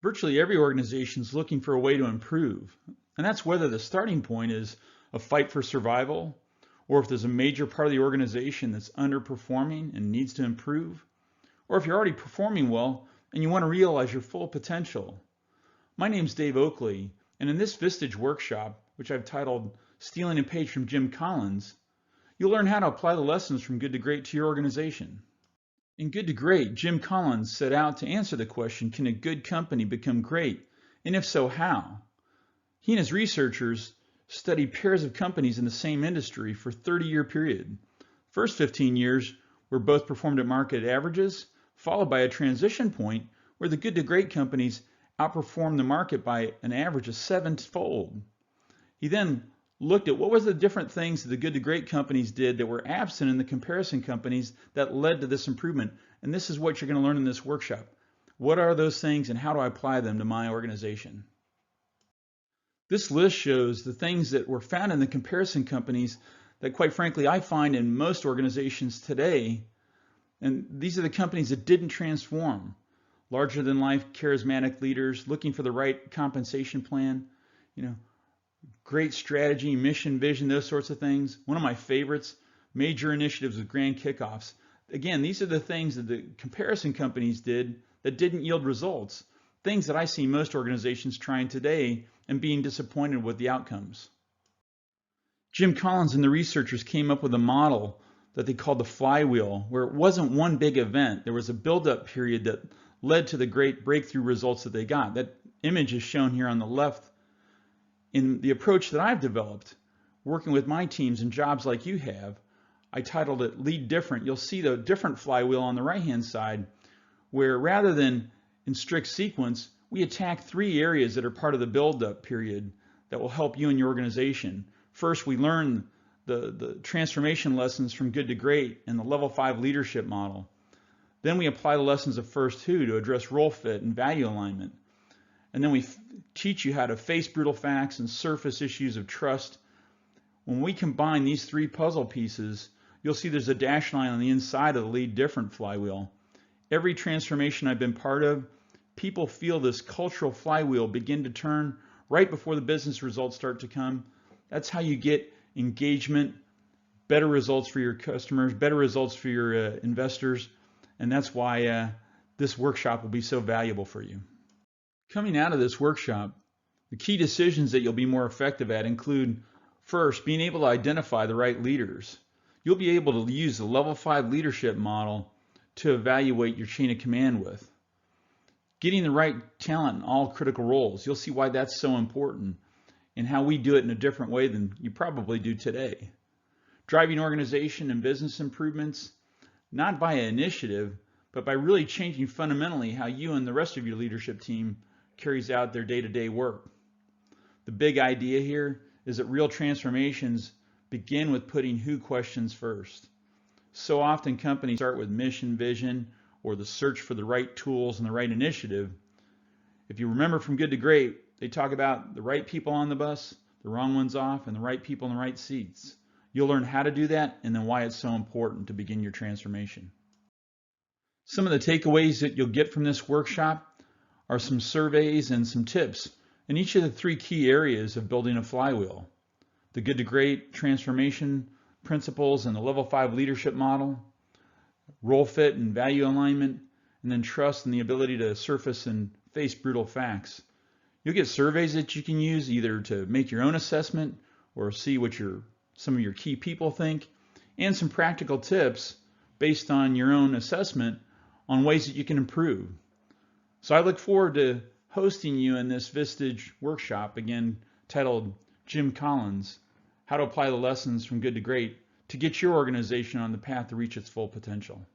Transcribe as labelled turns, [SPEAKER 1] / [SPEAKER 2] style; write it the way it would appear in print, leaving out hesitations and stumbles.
[SPEAKER 1] Virtually every organization is looking for a way to improve, and that's whether the starting point is a fight for survival, or if there's a major part of the organization that's underperforming and needs to improve, or if you're already performing well and you want to realize your full potential. My name's Dave Oakley, and in this Vistage workshop, which I've titled Stealing a Page from Jim Collins, you'll learn how to apply the lessons from Good to Great to your organization. In Good to Great, Jim Collins set out to answer the question, can a good company become great? And if so, how? He and his researchers studied pairs of companies in the same industry for a 30-year period. First 15 years were both performed at market averages, followed by a transition point where the Good to Great companies outperformed the market by an average of 7-fold. He then looked at what was the different things that the Good to Great companies did that were absent in the comparison companies that led to this improvement. And this is what you're going to learn in this workshop. What are those things and how do I apply them to my organization? This list shows the things that were found in the comparison companies that, quite frankly, I find in most organizations today. And these are the companies that didn't transform. Larger than life, charismatic leaders, looking for the right compensation plan, great strategy, mission, vision, those sorts of things. One of my favorites, major initiatives with grand kickoffs. Again, these are the things that the comparison companies did that didn't yield results. Things that I see most organizations trying today and being disappointed with the outcomes. Jim Collins and the researchers came up with a model that they called the flywheel, where it wasn't one big event. There was a build-up period that led to the great breakthrough results that they got. That image is shown here on the left. In the approach that I've developed, working with my teams in jobs like you have, I titled it LeadDifferent. You'll see the different flywheel on the right-hand side, where rather than in strict sequence, we attack 3 areas that are part of the build-up period that will help you and your organization. First, we learn the transformation lessons from Good to Great and the Level 5 leadership model. Then we apply the lessons of First Who to address role fit and value alignment. And then we teach you how to face brutal facts and surface issues of trust. When we combine these 3 puzzle pieces, you'll see there's a dash line on the inside of the LeadDifferent flywheel. Every transformation I've been part of, people feel this cultural flywheel begin to turn right before the business results start to come. That's how you get engagement, better results for your customers, better results for your investors. And that's why this workshop will be so valuable for you. Coming out of this workshop, the key decisions that you'll be more effective at include, first, being able to identify the right leaders. You'll be able to use the Level 5 leadership model to evaluate your chain of command with. Getting the right talent in all critical roles. You'll see why that's so important and how we do it in a different way than you probably do today. Driving organization and business improvements, not by initiative, but by really changing fundamentally how you and the rest of your leadership team carries out their day-to-day work. The big idea here is that real transformations begin with putting who questions first. So often companies start with mission, vision, or the search for the right tools and the right initiative. If you remember from Good to Great, they talk about the right people on the bus, the wrong ones off, and the right people in the right seats. You'll learn how to do that and then why it's so important to begin your transformation. Some of the takeaways that you'll get from this workshop are some surveys and some tips in each of the 3 key areas of building a flywheel. The Good to Great transformation principles and the Level 5 leadership model, role fit and value alignment, and then trust and the ability to surface and face brutal facts. You'll get surveys that you can use either to make your own assessment or see what some of your key people think, and some practical tips based on your own assessment on ways that you can improve. So I look forward to hosting you in this Vistage workshop, again titled Jim Collins, How to Apply the Lessons from Good to Great to get your organization on the path to reach its full potential.